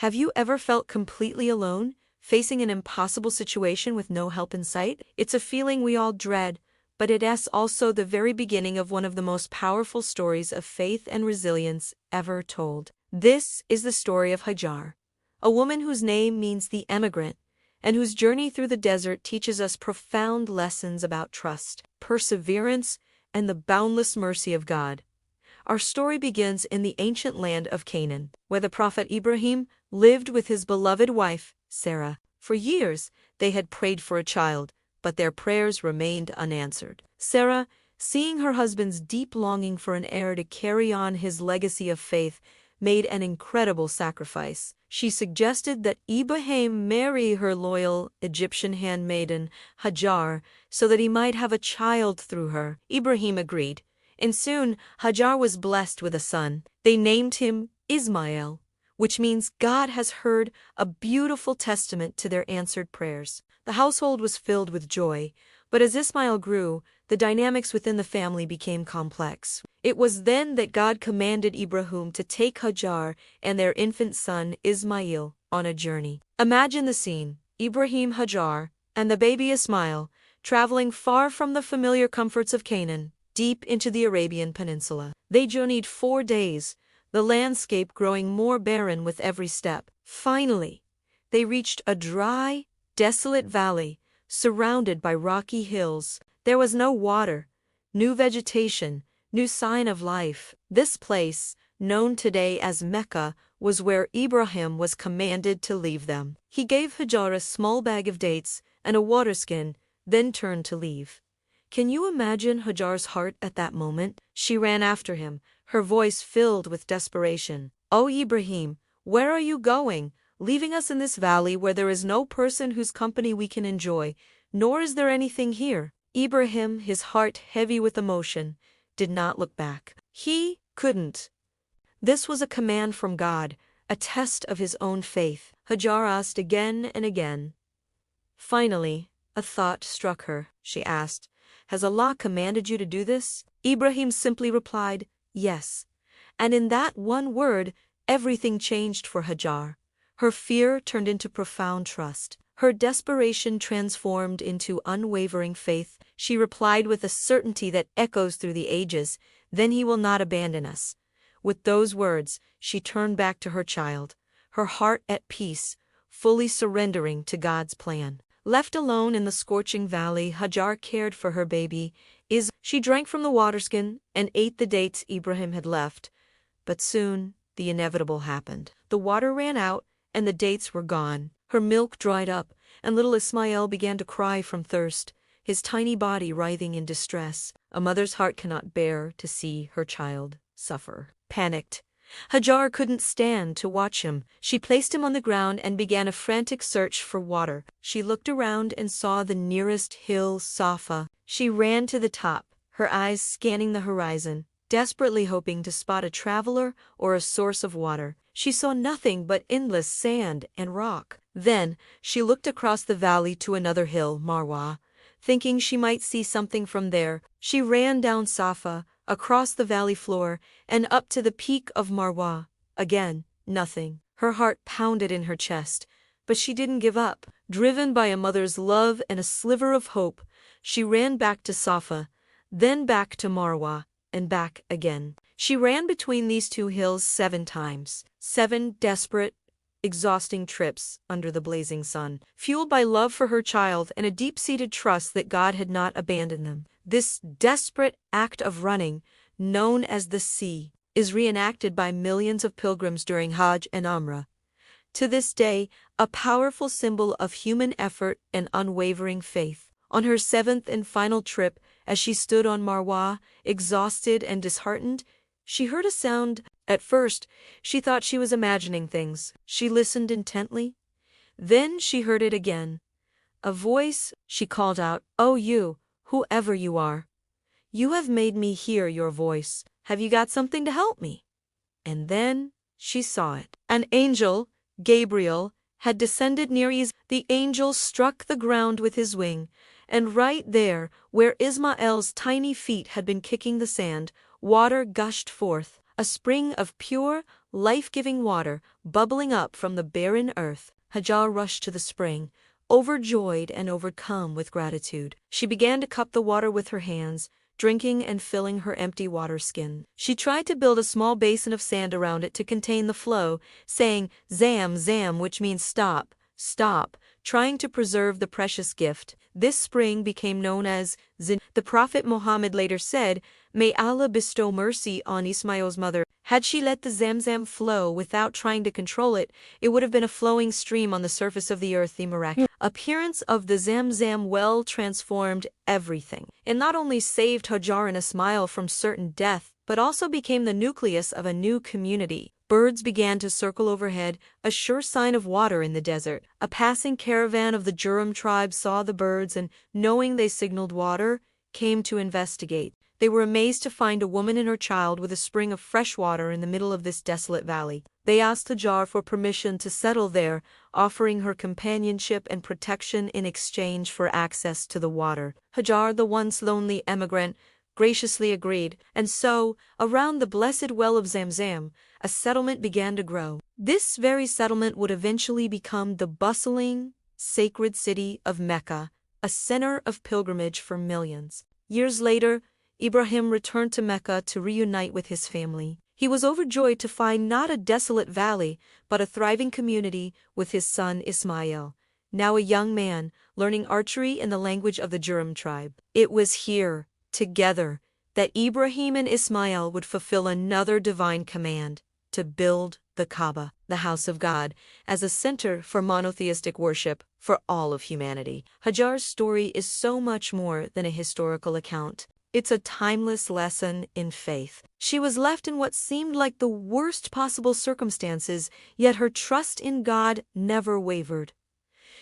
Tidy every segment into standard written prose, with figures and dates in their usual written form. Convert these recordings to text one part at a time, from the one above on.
Have you ever felt completely alone, facing an impossible situation with no help in sight? It's a feeling we all dread, but it is also the very beginning of one of the most powerful stories of faith and resilience ever told. This is the story of Hajar, a woman whose name means the emigrant, and whose journey through the desert teaches us profound lessons about trust, perseverance, and the boundless mercy of God. Our story begins in the ancient land of Canaan, where the prophet Ibrahim lived with his beloved wife, Sarah. For years, they had prayed for a child, but their prayers remained unanswered. Sarah, seeing her husband's deep longing for an heir to carry on his legacy of faith, made an incredible sacrifice. She suggested that Ibrahim marry her loyal Egyptian handmaiden, Hajar, so that he might have a child through her. Ibrahim agreed, and soon Hajar was blessed with a son. They named him Ismail, which means God has heard, a beautiful testament to their answered prayers. The household was filled with joy, but as Ismail grew, the dynamics within the family became complex. It was then that God commanded Ibrahim to take Hajar and their infant son Ismail on a journey. Imagine the scene: Ibrahim, Hajar, and the baby Ismail, traveling far from the familiar comforts of Canaan, deep into the Arabian Peninsula. They journeyed 4 days, the landscape growing more barren with every step. Finally, they reached a dry, desolate valley, surrounded by rocky hills. There was no water, new vegetation, new sign of life. This place, known today as Mecca, was where Ibrahim was commanded to leave them. He gave Hajar a small bag of dates and a water skin, then turned to leave. Can you imagine Hajar's heart at that moment? She ran after him, her voice filled with desperation. "Oh Ibrahim, where are you going, leaving us in this valley where there is no person whose company we can enjoy, nor is there anything here?" Ibrahim, his heart heavy with emotion, did not look back. He couldn't. This was a command from God, a test of his own faith. Hajar asked again and again. Finally, a thought struck her. She asked, "Has Allah commanded you to do this?" Ibrahim simply replied, "Yes." And in that one word, everything changed for Hajar. Her fear turned into profound trust. Her desperation transformed into unwavering faith. She replied with a certainty that echoes through the ages, "Then he will not abandon us." With those words, she turned back to her child, her heart at peace, fully surrendering to God's plan. Left alone in the scorching valley, Hajar cared for her baby. She drank from the waterskin and ate the dates Ibrahim had left. But soon, the inevitable happened. The water ran out, and the dates were gone. Her milk dried up, and little Ismail began to cry from thirst, his tiny body writhing in distress. A mother's heart cannot bear to see her child suffer. Panicked, Hajar couldn't stand to watch him. She placed him on the ground and began a frantic search for water. She looked around and saw the nearest hill, Safa. She ran to the top, her eyes scanning the horizon, desperately hoping to spot a traveler or a source of water. She saw nothing but endless sand and rock. Then, she looked across the valley to another hill, Marwa, thinking she might see something from there. She ran down Safa, across the valley floor, and up to the peak of Marwa. Again, nothing. Her heart pounded in her chest, but she didn't give up. Driven by a mother's love and a sliver of hope, she ran back to Safa, then back to Marwa, and back again. She ran between these two hills 7 times. 7 desperate, exhausting trips under the blazing sun, fueled by love for her child and a deep-seated trust that God had not abandoned them. This desperate act of running, known as the sea, is reenacted by millions of pilgrims during Hajj and Umrah. To this day, a powerful symbol of human effort and unwavering faith. On her 7th and final trip, as she stood on Marwa, exhausted and disheartened, she heard a sound. At first, she thought she was imagining things. She listened intently. Then she heard it again. A voice. She called out, "Oh you, whoever you are. You have made me hear your voice. Have you got something to help me?" And then she saw it. An angel, Gabriel, had descended near The angel struck the ground with his wing, and right there, where Ismael's tiny feet had been kicking the sand, water gushed forth, a spring of pure, life-giving water bubbling up from the barren earth. Hajar rushed to the spring, overjoyed and overcome with gratitude. She began to cup the water with her hands, drinking and filling her empty water skin. She tried to build a small basin of sand around it to contain the flow, saying, "Zam, Zam," which means stop, stop, trying to preserve the precious gift. This spring became known as Zin. The Prophet Muhammad later said, "May Allah bestow mercy on Ismail's mother. Had she let the Zamzam flow without trying to control it, it would have been a flowing stream on the surface of the earth." The miraculous appearance of the Zamzam well transformed everything. It not only saved Hajar and Ismail from certain death, but also became the nucleus of a new community. Birds began to circle overhead, a sure sign of water in the desert. A passing caravan of the Jurham tribe saw the birds and, knowing they signaled water, came to investigate. They were amazed to find a woman and her child with a spring of fresh water in the middle of this desolate valley. They asked Hajar for permission to settle there, offering her companionship and protection in exchange for access to the water. Hajar, the once lonely emigrant, graciously agreed, and so, around the blessed well of Zamzam, a settlement began to grow. This very settlement would eventually become the bustling, sacred city of Mecca, a center of pilgrimage for millions. Years later, Ibrahim returned to Mecca to reunite with his family. He was overjoyed to find not a desolate valley, but a thriving community with his son Ismail, now a young man, learning archery in the language of the Jurham tribe. It was here, together, that Ibrahim and Ismail would fulfill another divine command, to build the Kaaba, the house of God, as a center for monotheistic worship for all of humanity. Hajar's story is so much more than a historical account. It's a timeless lesson in faith. She was left in what seemed like the worst possible circumstances, yet her trust in God never wavered.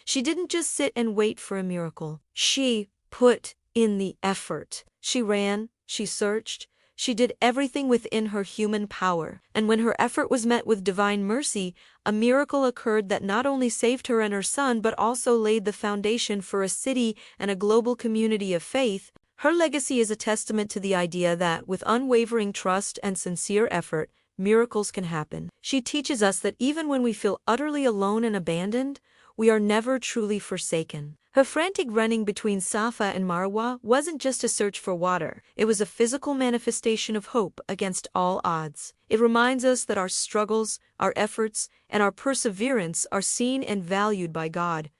She didn't just sit and wait for a miracle. She put in the effort. She ran, she searched, she did everything within her human power. And when her effort was met with divine mercy, a miracle occurred that not only saved her and her son but also laid the foundation for a city and a global community of faith. Her legacy is a testament to the idea that, with unwavering trust and sincere effort, miracles can happen. She teaches us that even when we feel utterly alone and abandoned, we are never truly forsaken. Her frantic running between Safa and Marwa wasn't just a search for water, it was a physical manifestation of hope against all odds. It reminds us that our struggles, our efforts, and our perseverance are seen and valued by God.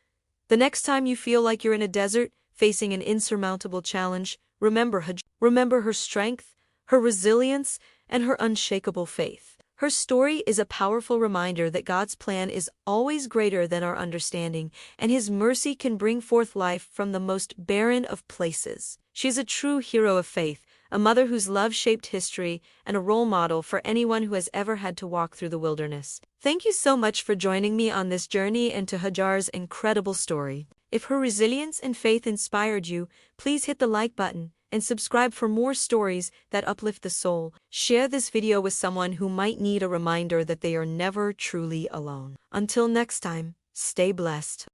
The next time you feel like you're in a desert, facing an insurmountable challenge, remember her strength, her resilience, and her unshakable faith. Her story is a powerful reminder that God's plan is always greater than our understanding, and His mercy can bring forth life from the most barren of places. She's a true hero of faith, a mother whose love shaped history, and a role model for anyone who has ever had to walk through the wilderness. Thank you so much for joining me on this journey into Hajar's incredible story. If her resilience and faith inspired you, please hit the like button and subscribe for more stories that uplift the soul. Share this video with someone who might need a reminder that they are never truly alone. Until next time, stay blessed.